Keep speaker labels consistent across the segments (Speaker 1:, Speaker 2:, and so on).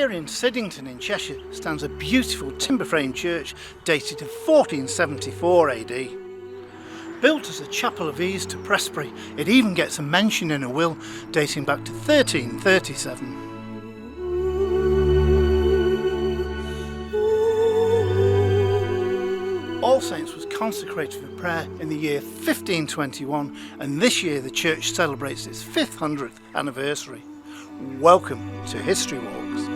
Speaker 1: Here in Siddington in Cheshire stands a beautiful timber frame church dated to 1474 AD. Built as a chapel of ease to Presbury, it even gets a mention in a will dating back to 1337. All Saints was consecrated for prayer in the year 1521, and this year the church celebrates its 500th anniversary. Welcome to History Walks.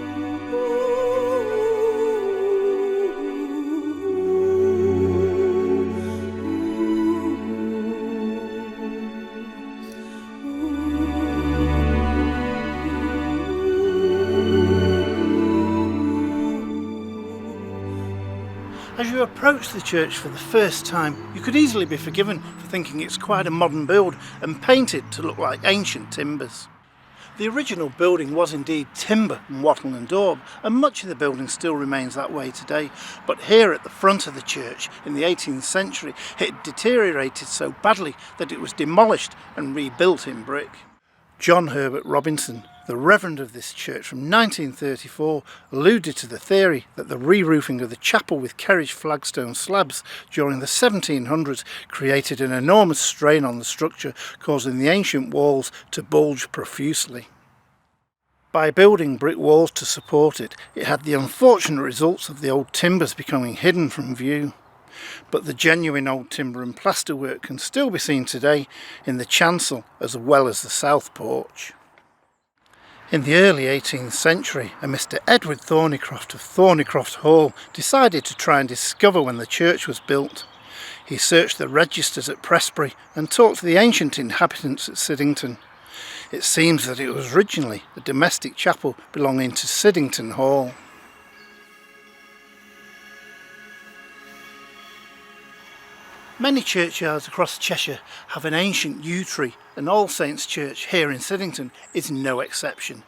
Speaker 1: As you approach the church for the first time, you could easily be forgiven for thinking it's quite a modern build and painted to look like ancient timbers. The original building was indeed timber and wattle and daub, and much of the building still remains that way today, but here at the front of the church in the 18th century it deteriorated so badly that it was demolished and rebuilt in brick. John Herbert Robinson, the reverend of this church from 1934, alluded to the theory that the re-roofing of the chapel with Kerridge flagstone slabs during the 1700s created an enormous strain on the structure, causing the ancient walls to bulge profusely. By building brick walls to support it, it had the unfortunate results of the old timbers becoming hidden from view. But the genuine old timber and plasterwork can still be seen today in the chancel as well as the south porch. In the early 18th century, a Mr. Edward Thornycroft of Thornycroft Hall decided to try and discover when the church was built. He searched the registers at Presbury and talked to the ancient inhabitants at Siddington. It seems that it was originally a domestic chapel belonging to Siddington Hall. Many churchyards across Cheshire have an ancient yew tree, and All Saints Church here in Siddington is no exception.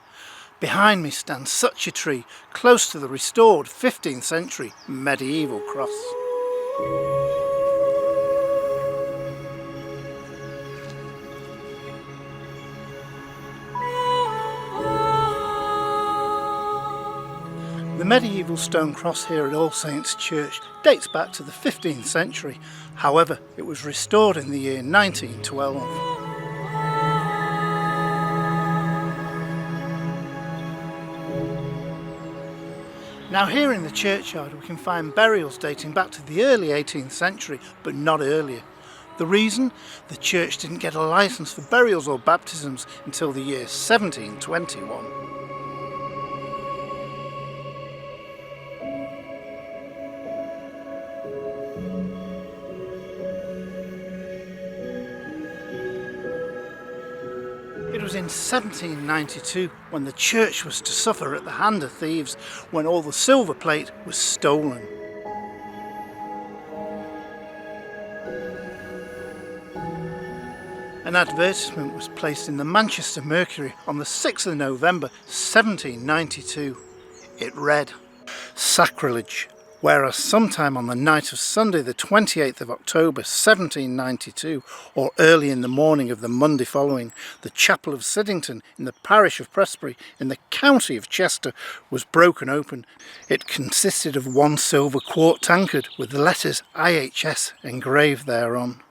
Speaker 1: Behind me stands such a tree, close to the restored 15th century medieval cross. The medieval stone cross here at All Saints Church dates back to the 15th century. However, it was restored in the year 1912. Now here in the churchyard we can find burials dating back to the early 18th century, but not earlier. The reason? The church didn't get a licence for burials or baptisms until the year 1721. It was in 1792 when the church was to suffer at the hand of thieves, when all the silver plate was stolen. An advertisement was placed in the Manchester Mercury on the 6th of November 1792. It read, "Sacrilege. Whereas sometime on the night of Sunday the 28th of October 1792, or early in the morning of the Monday following, the chapel of Siddington in the parish of Presbury in the county of Chester was broken open. It consisted of one silver quart tankard with the letters IHS engraved thereon,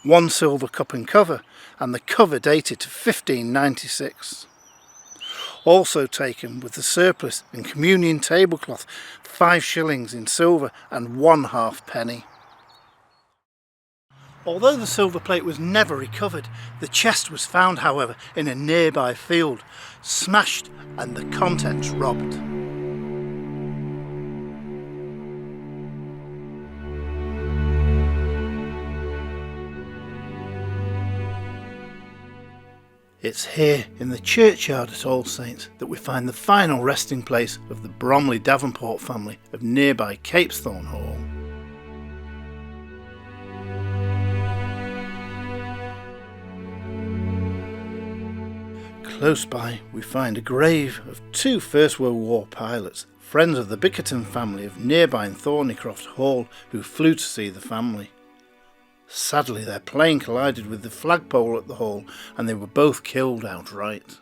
Speaker 1: one silver cup and cover, and the cover dated to 1596. Also taken with the surplice and communion tablecloth, 5 shillings in silver and 1/2 penny. Although the silver plate was never recovered, the chest was found, however, in a nearby field, smashed and the contents robbed. It's here in the churchyard at All Saints that we find the final resting place of the Bromley Davenport family of nearby Capesthorne Hall. Close by we find a grave of 2 First World War pilots, friends of the Bickerton family of nearby Thornycroft Hall, who flew to see the family. Sadly, their plane collided with the flagpole at the hall and they were both killed outright.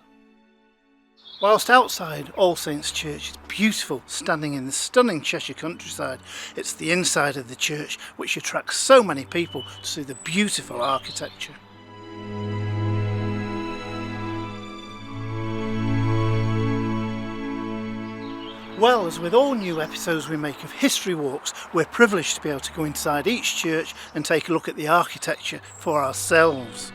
Speaker 1: Whilst outside All Saints Church is beautiful, standing in the stunning Cheshire countryside, it's the inside of the church which attracts so many people to see the beautiful architecture. Well, as with all new episodes we make of History Walks, we're privileged to be able to go inside each church and take a look at the architecture for ourselves.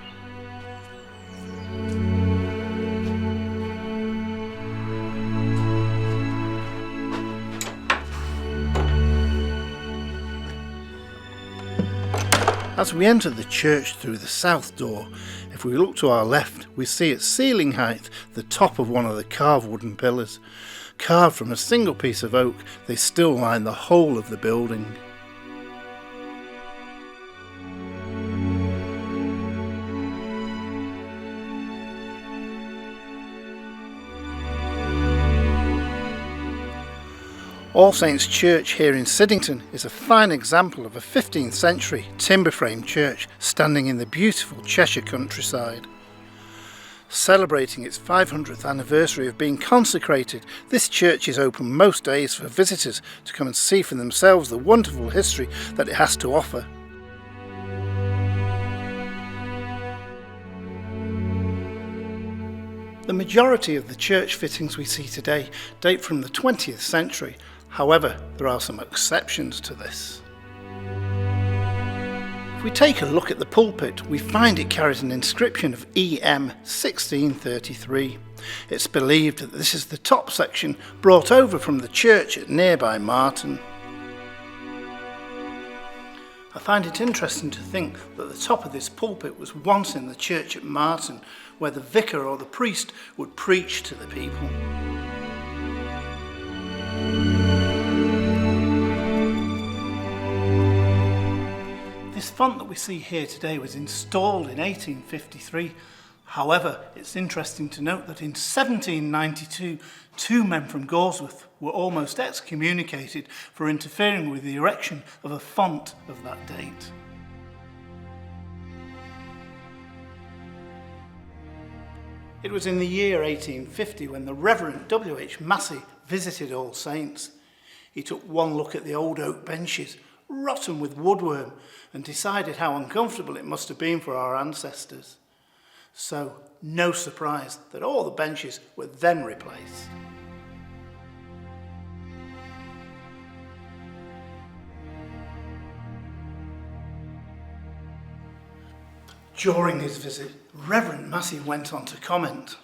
Speaker 1: As we enter the church through the south door, if we look to our left, we see at ceiling height the top of one of the carved wooden pillars. Carved from a single piece of oak, they still line the whole of the building. All Saints Church here in Siddington is a fine example of a 15th century timber frame church standing in the beautiful Cheshire countryside. Celebrating its 500th anniversary of being consecrated, this church is open most days for visitors to come and see for themselves the wonderful history that it has to offer. The majority of the church fittings we see today date from the 20th century. However, there are some exceptions to this. If we take a look at the pulpit, we find it carries an inscription of EM 1633. It's believed that this is the top section brought over from the church at nearby Marton. I find it interesting to think that the top of this pulpit was once in the church at Marton, where the vicar or the priest would preach to the people. This font that we see here today was installed in 1853. However, it's interesting to note that in 1792, two men from Goresworth were almost excommunicated for interfering with the erection of a font of that date. It was in the year 1850 when the Reverend W.H. Massey visited All Saints. He took one look at the old oak benches, rotten with woodworm, and decided how uncomfortable it must have been for our ancestors. So, no surprise that all the benches were then replaced. During his visit, Reverend Massey went on to comment,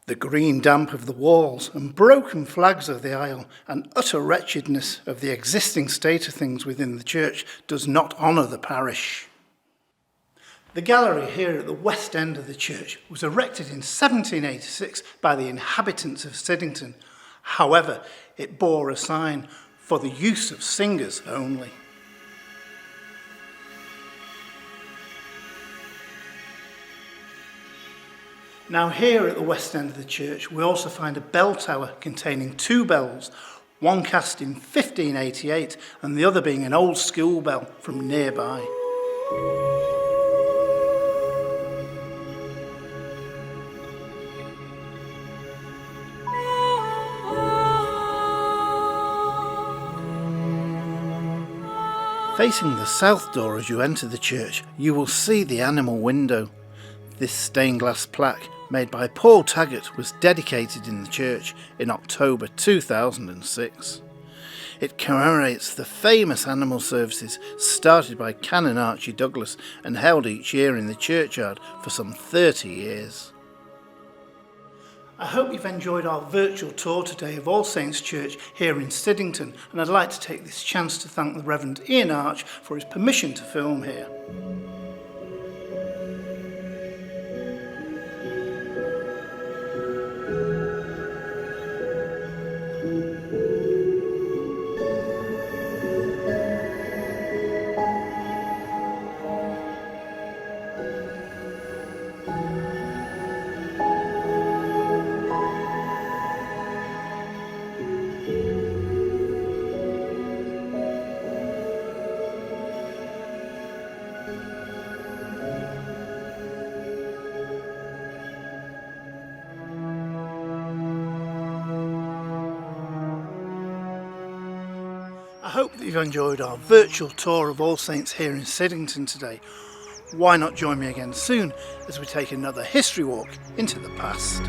Speaker 1: "The green damp of the walls and broken flags of the aisle and utter wretchedness of the existing state of things within the church does not honour the parish." The gallery here at the west end of the church was erected in 1786 by the inhabitants of Siddington. However, it bore a sign for the use of singers only. Now here at the west end of the church we also find a bell tower containing two bells, one cast in 1588 and the other being an old school bell from nearby. Facing the south door as you enter the church, you will see the animal window. This stained glass plaque, made by Paul Taggart, was dedicated in the church in October 2006. It commemorates the famous animal services started by Canon Archie Douglas and held each year in the churchyard for some 30 years. I hope you've enjoyed our virtual tour today of All Saints Church here in Siddington, and I'd like to take this chance to thank the Reverend Ian Arch for his permission to film here. hope that you've enjoyed our virtual tour of All Saints here in Siddington today. Why not join me again soon as we take another history walk into the past?